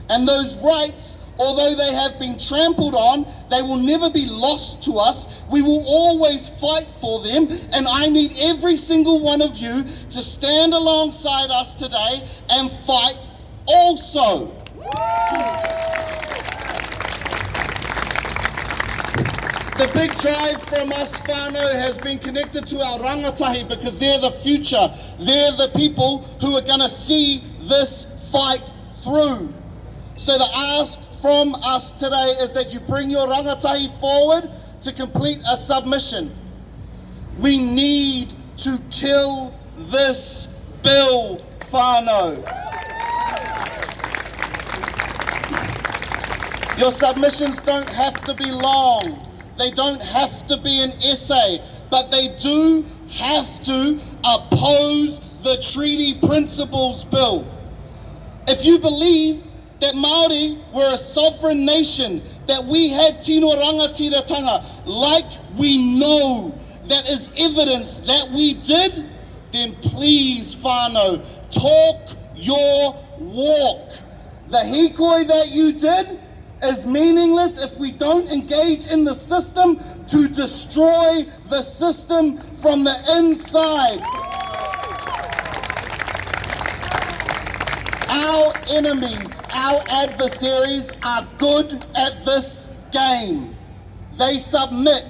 And those rights, although they have been trampled on, they will never be lost to us. We will always fight for them. And I need every single one of you to stand alongside us today and fight also. The big drive from us whānau has been connected to our rangatahi because they're the future. They're the people who are going to see this fight through. So the ask from us today is that you bring your rangatahi forward to complete a submission. We need to kill this bill, whānau. Your submissions don't have to be long. They don't have to be an essay, but they do have to oppose the treaty principles bill. If you believe that Māori were a sovereign nation, that we had tino rangatiratanga, like we know that is evidence that we did, then please, whānau, talk your walk. The hikoi that you did is meaningless if we don't engage in the system to destroy the system from the inside. Our enemies, our adversaries are good at this game. They submit.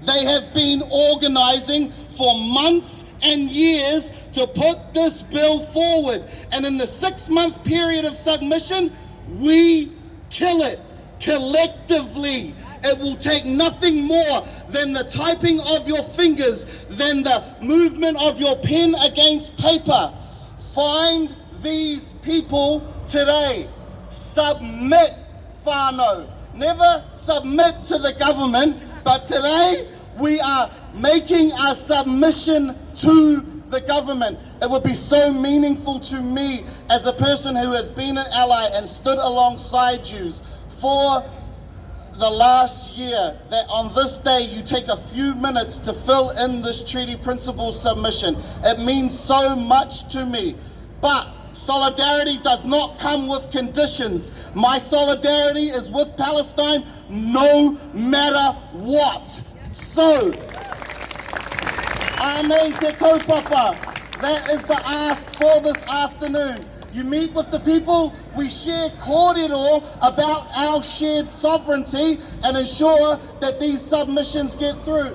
They have been organizing for months and years to put this bill forward. And in the 6-month period of submission, we kill it. Collectively, it will take nothing more than the typing of your fingers, than the movement of your pen against paper. Find these people today. Submit, whānau. Never submit to the government, but today we are making a submission to the government. It would be so meaningful to me as a person who has been an ally and stood alongside you for the last year, that on this day you take a few minutes to fill in this treaty principle submission. It means so much to me. But solidarity does not come with conditions. My solidarity is with Palestine no matter what. So, ānei te kaupapa, that is the ask for this afternoon. You meet with the people, we share kōrero about our shared sovereignty and ensure that these submissions get through.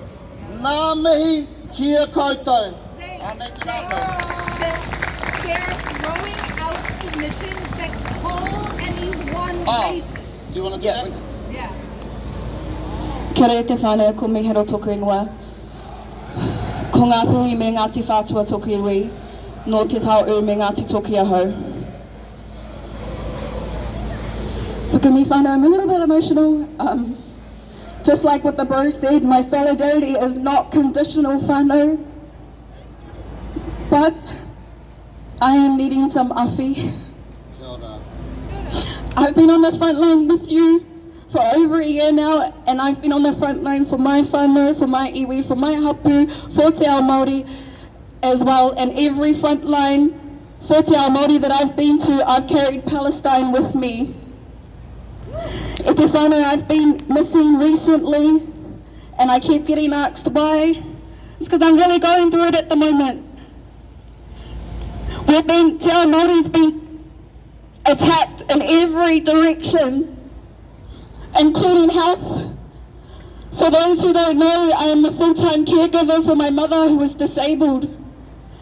Ngā mihi kia koutou. They're throwing out submissions that call any one basis. Do you want to do that? Yeah. Kia ora te whānau, ko mihiro toku ingoa. Ko ngā puhi me Ngāti Whātua toku iwi, no te tau u me Ngāti toki ahau. Forgive me, whānau, I'm a little bit emotional. Just like what the bro said, my solidarity is not conditional, whānau. But I am needing some awhi. I've been on the front line with you for over a year now, and I've been on the front line for my whānau, for my iwi, for my hapu, for te ao Māori as well. And every front line for te ao Māori that I've been to, I've carried Palestine with me. E te whānau, I've been missing recently, and I keep getting asked why. It's because I'm really going through it at the moment. Te ao Māori's been attacked in every direction, including health. For those who don't know, I am the full-time caregiver for my mother who is disabled.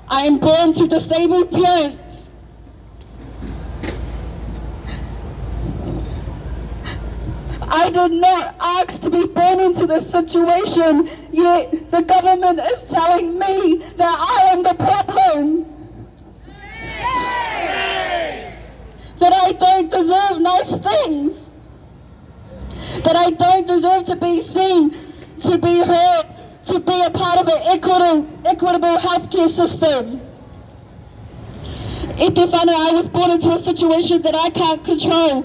I am born to disabled parents. I did not ask to be born into this situation, yet the government is telling me that I am the problem. That I don't deserve nice things. That I don't deserve to be seen, to be heard, be a part of an equitable healthcare system. I was born into a situation that I can't control.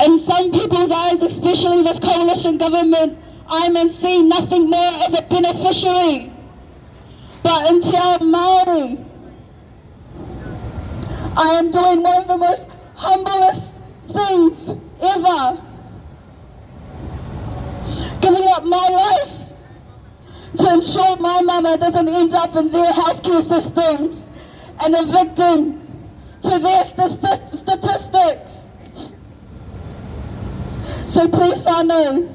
In some people's eyes, especially this coalition government, I am seen nothing more as a beneficiary. But in Te Ao Māori, I am doing one of the most humblest things ever. Giving up my life to ensure my mama doesn't end up in their healthcare systems and a victim to their statistics. So please, whānau,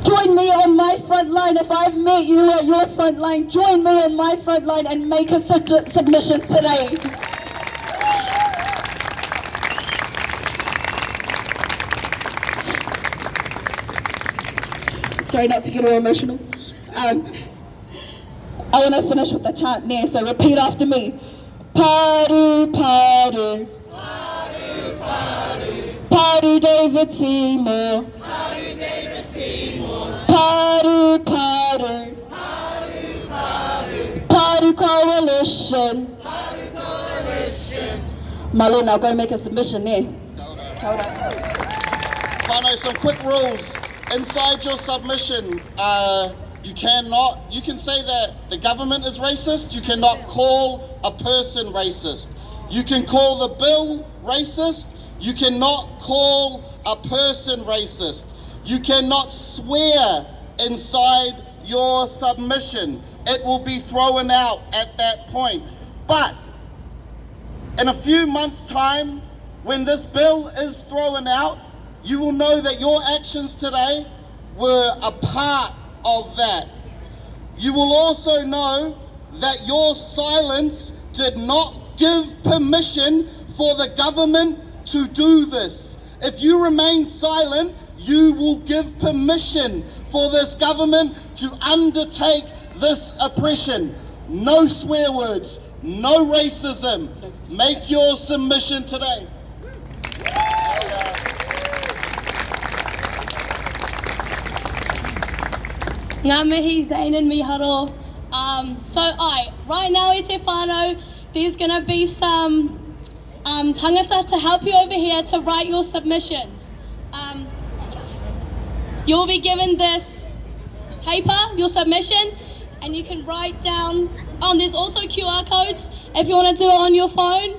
join me on my front line. If I've met you at your front line, join me on my front line and make a submission today. Sorry not to get all emotional. I want to finish with the chant there, so repeat after me. Paru, paru. Paru, paru. Paru David Seymour. Paru David Seymour. Paru, paru. Paru, paru. Paru Coalition. Paru Coalition. Malu, now go make a submission there. Whānau, some quick rules. Inside your submission, you can say that the government is racist. You cannot call a person racist. You can call the bill racist. You cannot call a person racist. You cannot swear inside your submission. It will be thrown out at that point. But in a few months' time, when this bill is thrown out, you will know that your actions today were a part of that. You will also know that your silence did not give permission for the government to do this. If you remain silent, you will give permission for this government to undertake this oppression. No swear words, no racism. Make your submission today. Ngā mihi, Zane and Miharo. Right now e te whānau, there's going to be some tangata to help you over here to write your submissions. You'll be given this paper, your submission, and you can write down, there's also QR codes if you want to do it on your phone.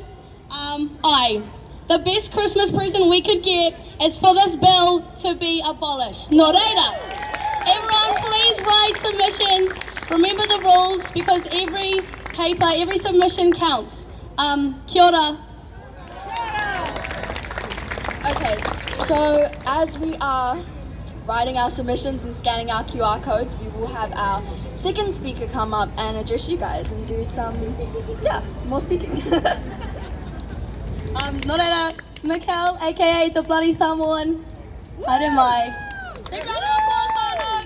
The best Christmas present we could get is for this bill to be abolished. Nō reira. Everyone, please write submissions. Remember the rules, because every paper, every submission counts. Kia ora. Okay, so as we are writing our submissions and scanning our QR codes, we will have our second speaker come up and address you guys and do some, more speaking. Nō reira, Mikkel, aka the Bloody Samoan. Haere mai. Big round of applause, whānau.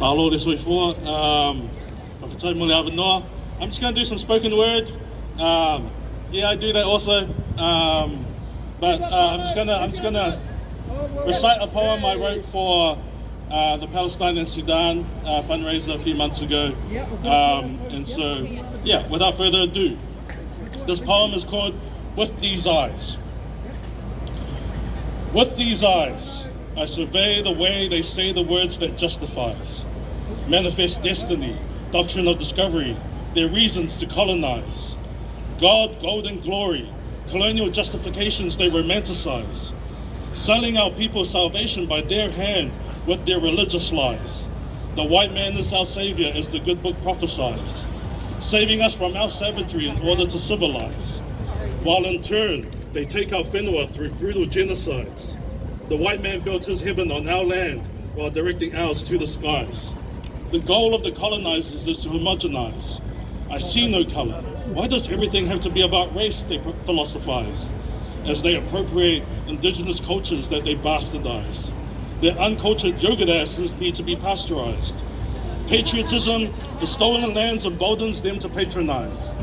Alo le soifua, whakatai mole awa noa. I'm just going to do some spoken word. I do that also. But I'm just gonna recite a poem I wrote for the Palestine and Sudan fundraiser a few months ago. And so, without further ado, this poem is called With These Eyes. With these eyes, I survey the way they say the words that justifies. Manifest destiny, doctrine of discovery, their reasons to colonize. God, gold and glory, colonial justifications they romanticize. Selling our people salvation by their hand with their religious lies. The white man is our savior as the good book prophesies. Saving us from our savagery in order to civilize. While in turn, they take our whenua through brutal genocides. The white man built his heaven on our land while directing ours to the skies. The goal of the colonizers is to homogenize. I see no color. Why does everything have to be about race, they philosophize, as they appropriate indigenous cultures that they bastardize. Their uncultured yogurt asses need to be pasteurized. Patriotism for stolen lands emboldens them to patronize.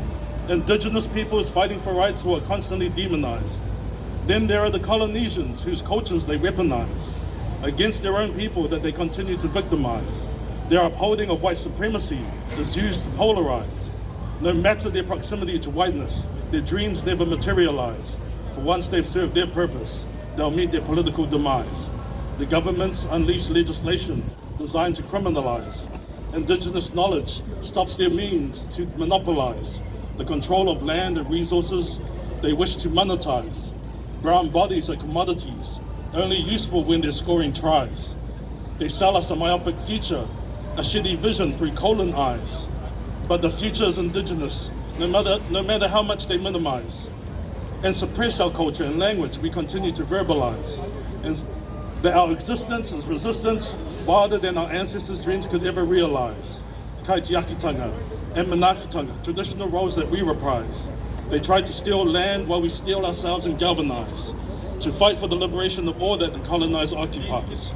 Indigenous peoples fighting for rights who are constantly demonized. Then there are the Polynesians whose cultures they weaponize against their own people that they continue to victimize. Their upholding of white supremacy is used to polarize. No matter their proximity to whiteness, their dreams never materialize. For once they've served their purpose, they'll meet their political demise. The governments unleash legislation designed to criminalize. Indigenous knowledge stops their means to monopolize the control of land and resources they wish to monetize. Brown bodies are commodities, only useful when they're scoring tries. They sell us a myopic future, a shitty vision through colon eyes. But the future is indigenous, no matter how much they minimize and suppress our culture and language. We continue to verbalize, and that our existence is resistance wilder than our ancestors' dreams could ever realize. Kaitiakitanga and Manakitanga, traditional roles that we reprise. They try to steal land while we steal ourselves and galvanize, to fight for the liberation of all that the colonizer occupies.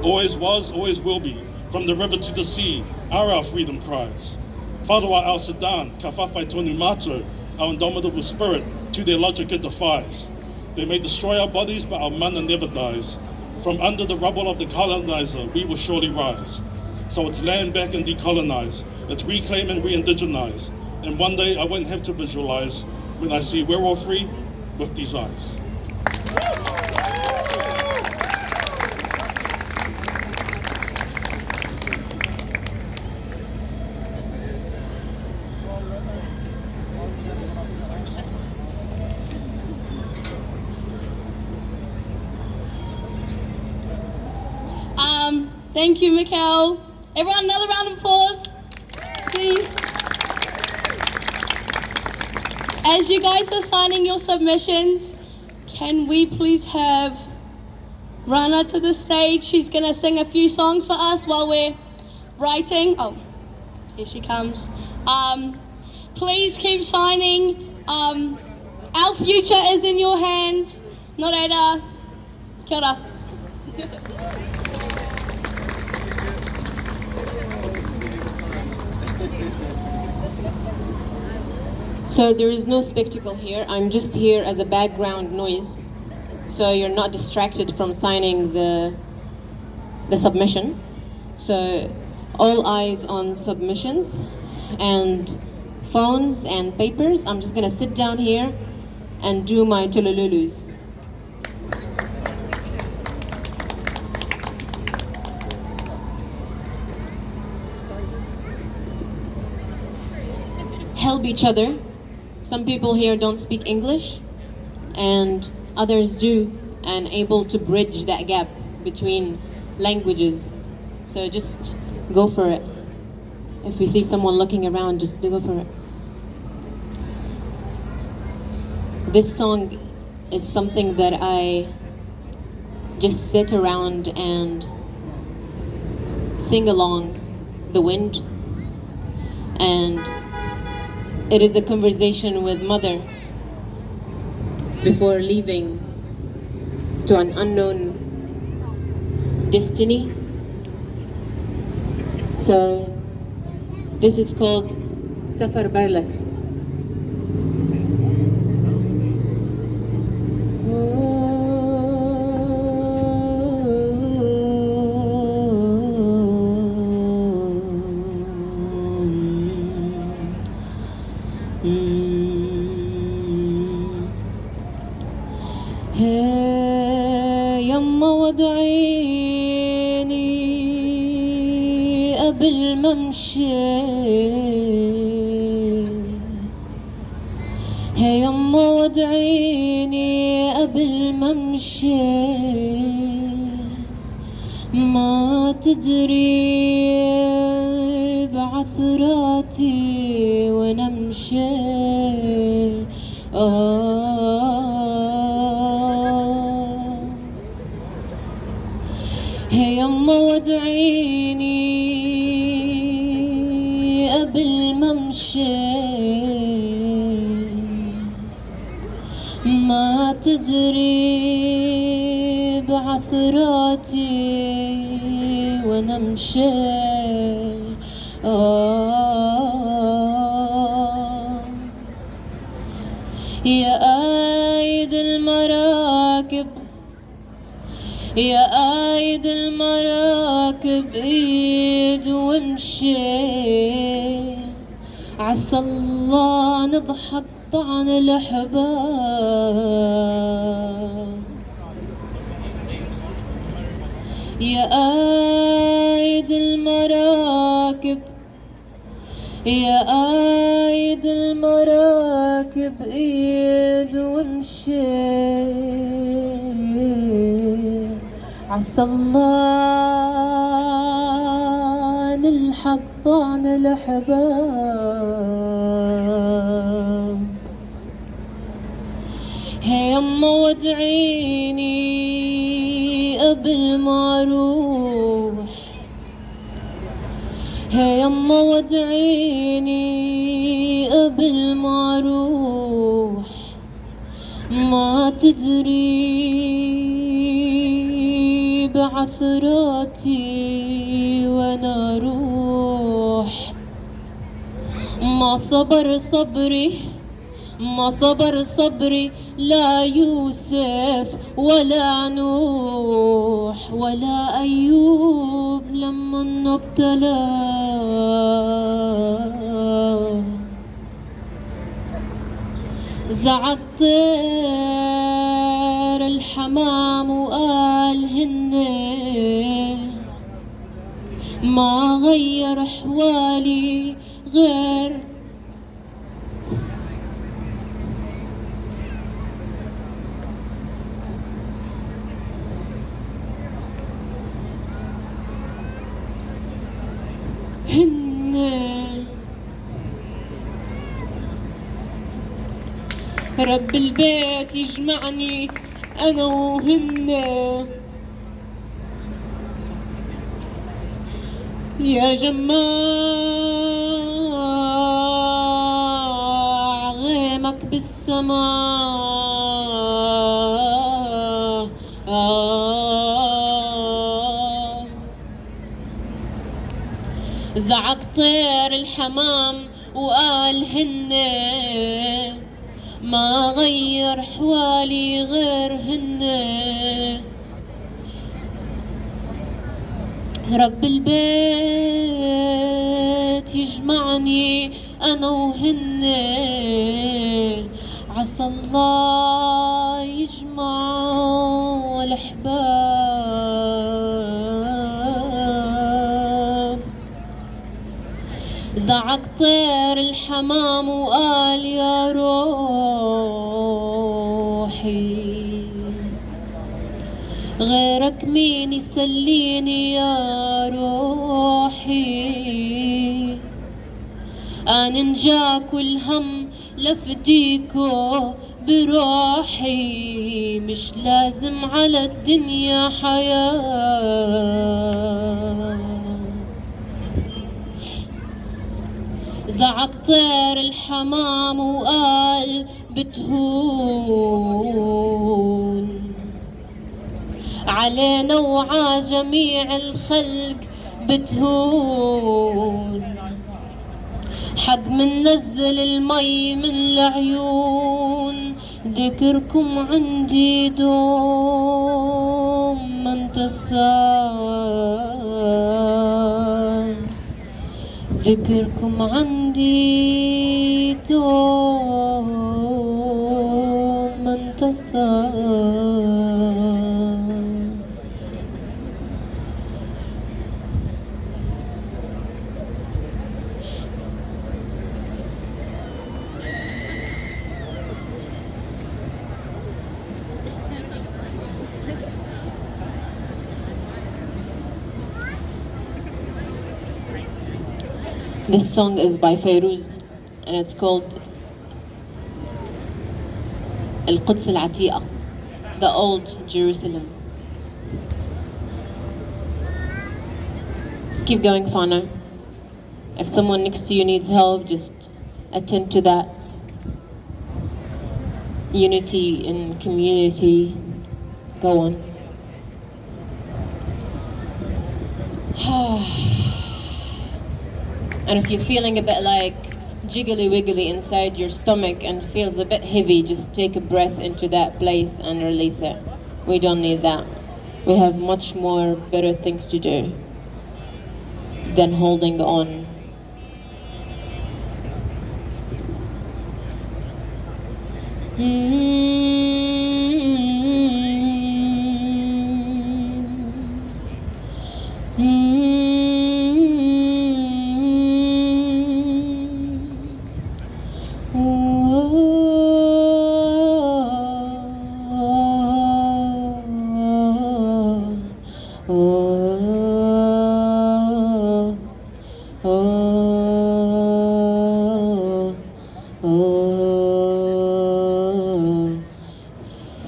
Always was, always will be, from the river to the sea, our freedom cries. Whāroa our Sudan, ka whawhai tonu mātou, our indomitable spirit, to their logic it defies. They may destroy our bodies, but our mana never dies. From under the rubble of the colonizer, we will surely rise. So it's land back and decolonize. It's reclaim and re-indigenize. And one day I won't have to visualize when I see we're all free with these eyes. Thank you, Mikkel. Everyone, another round of applause, please. As you guys are signing your submissions, can we please have Rana to the stage? She's gonna sing a few songs for us while we're writing. Oh, here she comes. Please keep signing. Our future is in your hands. Nō reira. Kia ora. So there is no spectacle here. I'm just here as a background noise, so you're not distracted from signing the submission. So all eyes on submissions and phones and papers. I'm just gonna sit down here and do my tulululus. Help each other. Some people here don't speak English, and others do, and able to bridge that gap between languages. So just go for it. If you see someone looking around, just go for it. This song is something that I just sit around and sing along the wind, and it is a conversation with mother before leaving to an unknown destiny. So this is called Safar Barlak. وضعيني قبل ما امشي هي يما وضعيني قبل ما امشي ما تدري بعثراتي وين امشي هي يما وادعيني قبل ما امشي ما تدري بعثراتي بعثراتي وانا مشي يا قايد المراكب يا قايد المراكب ايد وامشي عسى الله نضحك طعن الأحباب يا قايد المراكب يا قايد المراكب ايد وامشي عسى الله نلحق طعن الأحباب هي يما وادعيني قبل ما اروح هي يما وادعيني قبل ما اروح ما تدري بعثراتي وانا اروح ما صبر صبري ما صبر صبري لا يوسف ولا نوح ولا أيوب لما ابتلى زعق طير الحمام وقال هن ما غير أحوالي غير رب البيت يجمعني أنا وهن يا جماع غيمك بالسماء زعق طير الحمام وقال هن ما غير حوالي غير هن رب البيت يجمعني أنا وهن عسى الله يجمع الأحباب زعق طير الحمام وقال يا روحي غيرك مين يسليني يا روحي أنا نجاك والهم لفديكو بروحي مش لازم على الدنيا حياة زعق طير الحمام وقال بتهون علينا وعا جميع الخلق بتهون حق من نزل المي من العيون ذكركم عندي دوم ما انتسان ذكركم عندي دوم ما انتسان This song is by Fairuz and it's called القدس العتيقة, the old Jerusalem. Keep going, Fana. If someone next to you needs help, just attend to that. Unity in community. Go on. And if you're feeling a bit like jiggly wiggly inside your stomach and feels a bit heavy, just take a breath into that place and release it. We don't need that. We have much more better things to do than holding on.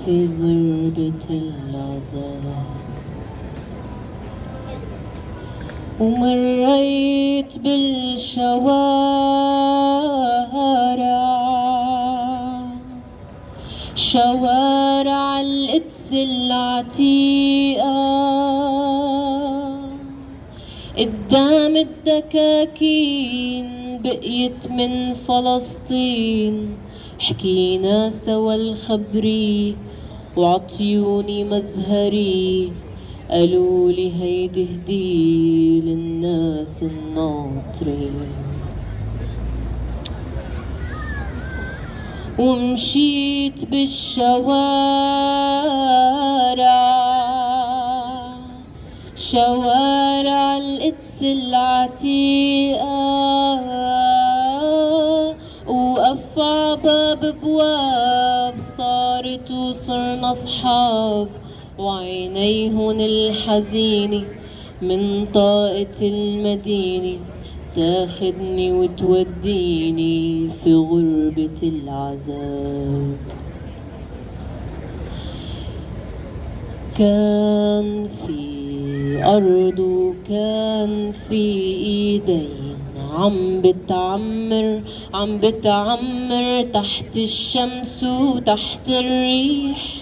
في غربة العذاب ومريت بالشوارع شوارع القدس العتيقة قدام الدكاكين بقيت من فلسطين حكينا سوا الخبري وعطيوني مزهري قالولي هيدي هدية للناس الناطرين ومشيت بالشوارع شوارع القدس العتيقة وقف عباب بواب صارت وصرنا صحاب وعينيهن الحزينة من طاقة المدينة تاخدني وتوديني في غربة العذاب كان في أرض وكان في إيدين عم بتعمر تحت الشمس وتحت الريح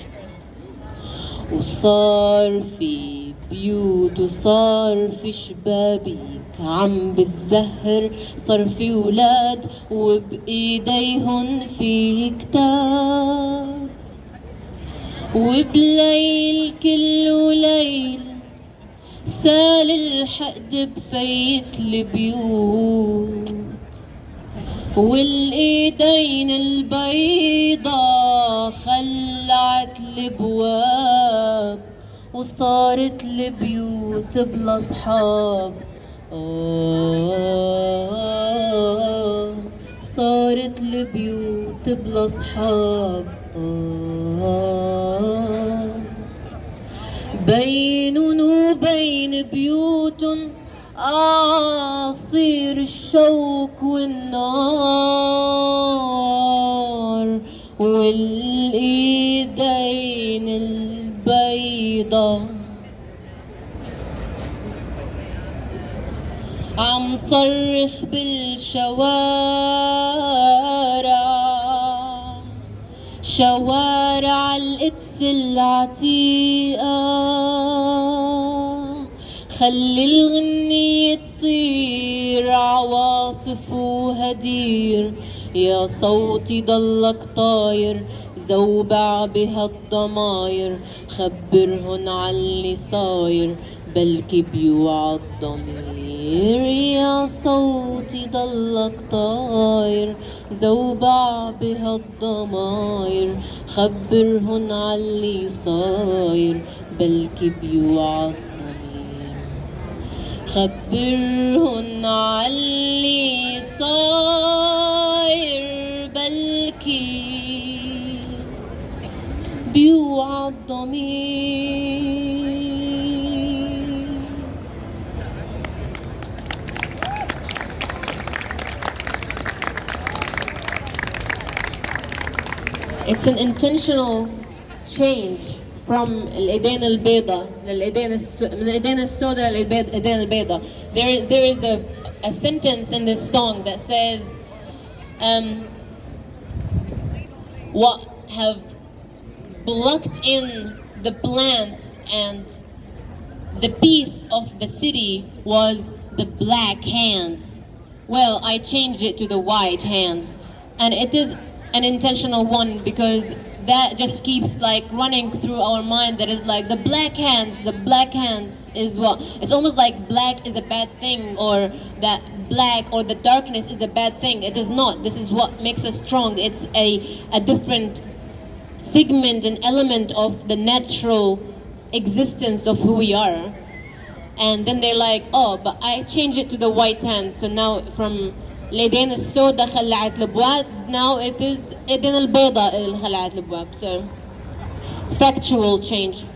وصار في بيوت وصار في شبابيك عم بتزهر صار في ولاد وبإيديهن في كتاب وبليل كله ليل سال الحقد بفيت البيوت والايدين البيضا خلعت البواب وصارت البيوت بلا صحاب صارت البيوت بلا صحاب بينن وبين بيوت أعاصير الشوك والنار والإيدين البيضا عم صرخ بالشوارع شوارع القدس العتيقة خلي الغنية تصير عواصف وهدير يا صوتي ضلك طاير زوبع بهالضماير خبرهن عاللي صاير بلكي بيوعى الضمير يا صوتي ضلك طاير زوبع بهالضماير خبرهن عاللي صاير بلكي بيوعى الضمير خبرهن عاللي صاير بلكي بيوعى الضمير It's an intentional change from الإيدين البيضاء للإيدين من الإيدين السوداء للإيدين البيضاء. There is a sentence in this song that says, what have plucked in the plants and the piece of the city was the black hands. Well, I changed it to the white hands. And it is an intentional one because that just keeps like running through our mind. That is like the black hands is what, it's almost like black is a bad thing, or that black or the darkness is a bad thing. It is not. This is what makes us strong. It's a different segment and element of the natural existence of who we are. And then they're like, oh, but I changed it to the white hands. So now from اليدين السوداء خلعت الابواب, now it is ايدين البيضاء اللي خلعت الابواب. So factual change.